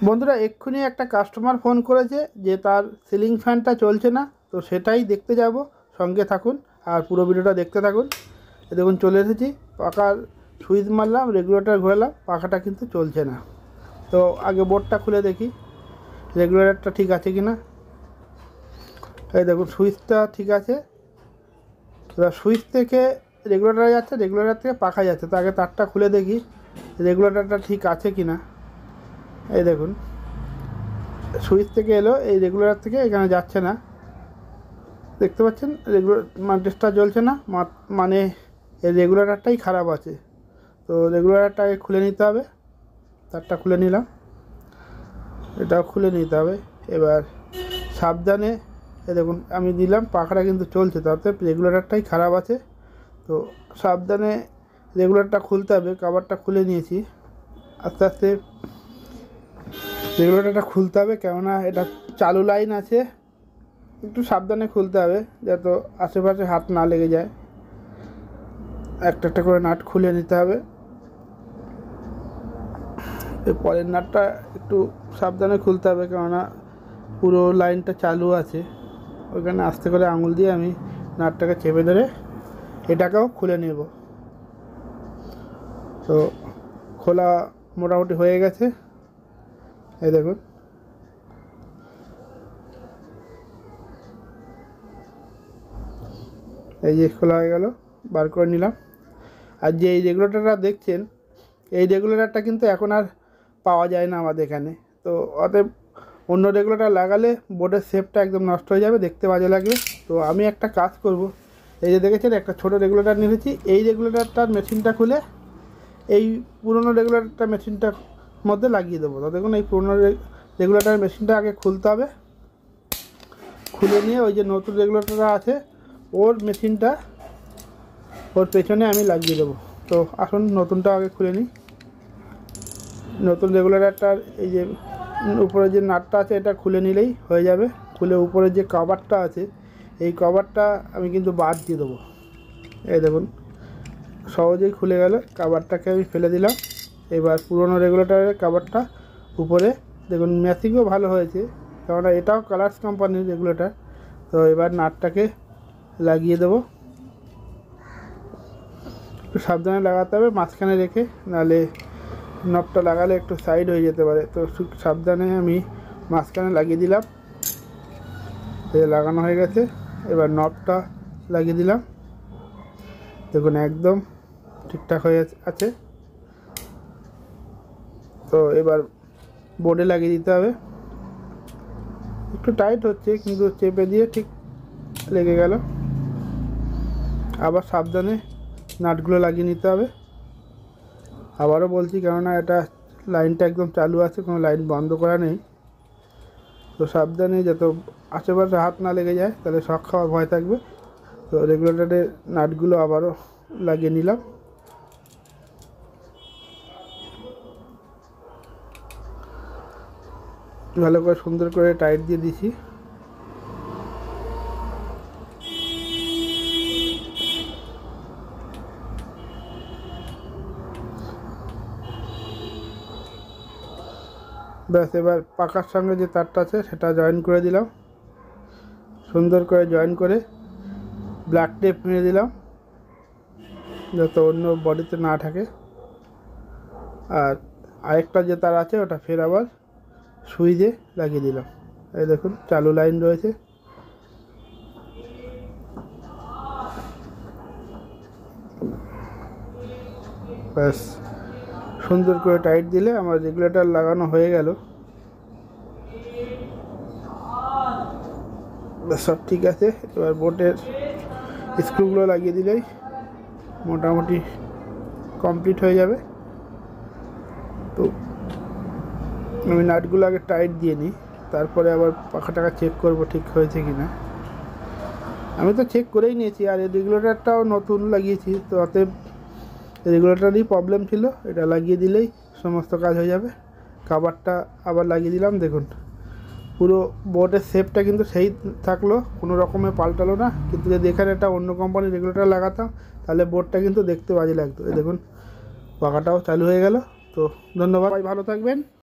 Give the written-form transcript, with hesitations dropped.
বন্ধুরা এক্ষুনি একটা কাস্টমার ফোন করেছে যে তার সিলিং ফ্যানটা চলছে না, তো সেটাই দেখতে যাব। সঙ্গে থাকুন আর পুরো ভিডিওটা দেখতে থাকুন। দেখুন চলে এসেছি, পাখার সুইচ মারলাম, রেগুলেটর ঘোরালাম, পাখাটা কিন্তু চলছে না। তো আগে বোর্ডটা খুলে দেখি রেগুলেটরটা ঠিক আছে কি না। এই দেখুন সুইচটা ঠিক আছে, এবার সুইচ থেকে রেগুলেটরে যাচ্ছে, রেগুলেটর থেকে পাখা যাচ্ছে। তো আগে তারটা খুলে দেখি রেগুলেটরটা ঠিক আছে কি না। এই দেখুন সুইচ থেকে এলো, এই রেগুলেটর থেকে এখানে যাচ্ছে না, দেখতে পাচ্ছেন টেস্টটা জ্বলছে না, মানে এই রেগুলেটরটাই খারাপ আছে। তো রেগুলেটরটাকে খুলে নিতে হবে, তারটা খুলে নিলাম, এটাও খুলে নিতে হবে। এবার সাবধানে এই দেখুন আমি দিলাম, পাখাটা কিন্তু চলছে, তাতে রেগুলেটরটাই খারাপ আছে। তো সাবধানে রেগুলেটরটা খুলতে হবে, কভারটা খুলে নিয়েছি। আস্তে আস্তে রেগুলেটরটা খুলতে হবে, কেননা এটা চালু লাইন আছে, একটু সাবধানে খুলতে হবে যাতে আশেপাশে হাত না লেগে যায়। একটা একটা করে নাট খুলে নিতে হবে। এই পরের নাটটা একটু সাবধানে খুলতে হবে, কেননা পুরো লাইনটা চালু আছে। ওইখানে আস্তে করে আঙুল দিয়ে আমি নাটটাকে চেপে ধরে এটাকেও খুলে নেব। তো খোলা মোটামুটি হয়ে গেছে, এই দেখুন। এই যে খোলা হয়ে গেল, বার করে নিলাম। আর যে এই রেগুলেটরটা দেখছেন, এই রেগুলেটরটা কিন্তু এখন আর পাওয়া যায় না আমাদের এখানে। তো অতএব অন্য রেগুলেটর লাগালে বোর্ডের শেপটা একদম নষ্ট হয়ে যাবে, দেখতে বাজে লাগবে। তো আমি একটা কাজ করব, এই যে দেখেছেন একটা ছোট রেগুলেটর নিয়েছি, এই রেগুলেটরটার মেশিনটা খুলে এই পুরনো রেগুলেটরটা মেশিনটার মধ্যে লাগিয়ে দেবো। তো দেখুন এই পুরনো রেগুলেটর মেশিনটা আগে খুলতে হবে, খুলে নিয়ে ওই যে নতুন রেগুলেটরটা আছে ওর মেশিনটা ওর পেছনে আমি লাগিয়ে দেবো। তো আসুন নতুনটা আগে খুলে নিই। নতুন রেগুলেটরটার এই যে উপরে যে নাটটা আছে এটা খুলে নিলেই হয়ে যাবে। খুলে উপরে যে কভারটা আছে এই কভারটা আমি কিন্তু বাদ দিয়ে দেবো। এই দেখুন সহজেই খুলে গেল, কভারটাকে আমি ফেলে দিলাম। এবার পুরনো রেগুলেটরের কভারটা উপরে দেখুন, ম্যাচিংও ভালো হয়েছে, কেননা এটাও কালার্স কোম্পানির রেগুলেটর। তো এবার নাটটাকে লাগিয়ে দেবো, একটু সাবধানে লাগাতে হবে মাঝখানে রেখে, নাহলে নবটা লাগালে একটু সাইড হয়ে যেতে পারে। তো সাবধানে আমি মাঝখানে লাগিয়ে দিলাম, লাগানো হয়ে গেছে। এবার নবটা লাগিয়ে দিলাম, দেখুন একদম ঠিকঠাক হয়ে আছে। তো এবার বোর্ডে লাগিয়ে দিতে হবে, একটু টাইট হচ্ছে কিন্তু চেপে দিয়ে ঠিক লেগে গেল। আবার সাবধানে নাটগুলো লাগিয়ে নিতে হবে। আবারও বলছি, কেননা এটা লাইনটা একদম চালু আছে, কোনো লাইন বন্ধ করা নেই। তো সাবধানে যত আশেপাশে হাত না লেগে যায়, তাহলে শক খাওয়ার ভয় থাকবে। তো রেগুলেটরের নাটগুলো আবারও লাগিয়ে নিলাম। ভালো করে সুন্দর করে টাইট দিয়ে দিছি। ব্যাস, এবার পাখার সঙ্গে যে তারটা আছে সেটা জয়েন করে দিলাম, সুন্দর করে জয়েন করে ব্ল্যাক টেপ নিয়ে দিলাম যাতে অন্য বডিতে না থাকে। আর আরেকটা যে তার আছে ওটা ফের আবার সুইচে লাগিয়ে দিলাম। এই দেখুন চালু লাইন রয়েছে। ব্যাস, সুন্দর করে টাইট দিলে আমার রেগুলেটর লাগানো হয়ে গেল। সব ঠিক আছে, এবার বোর্ডের স্ক্রুগুলো লাগিয়ে দিলেই মোটামুটি কমপ্লিট হয়ে যাবে। তো আমি নাটগুলো আগে টাইট দিয়ে নিই, তারপরে আবার পাখাটাকে চেক করব ঠিক হয়েছে কি না। আমি তো চেক করেই নিয়েছি, আর এই রেগুলেটরটাও নতুন লাগিয়েছি, তো অতএব রেগুলেটরই প্রবলেম ছিল, এটা লাগিয়ে দিলেই সমস্ত কাজ হয়ে যাবে। কভারটা আবার লাগিয়ে দিলাম, দেখুন পুরো বোর্ডের শেপটা কিন্তু সেই থাকলো, কোনো রকমে পাল্টালো না। কিন্তু যদি এখানে একটা অন্য কোম্পানির রেগুলেটর লাগাতাম তাহলে বোর্ডটা কিন্তু দেখতে বাজে লাগতো। এই দেখুন পাখাটাও চালু হয়ে গেল। তো ধন্যবাদ, ভালো থাকবেন।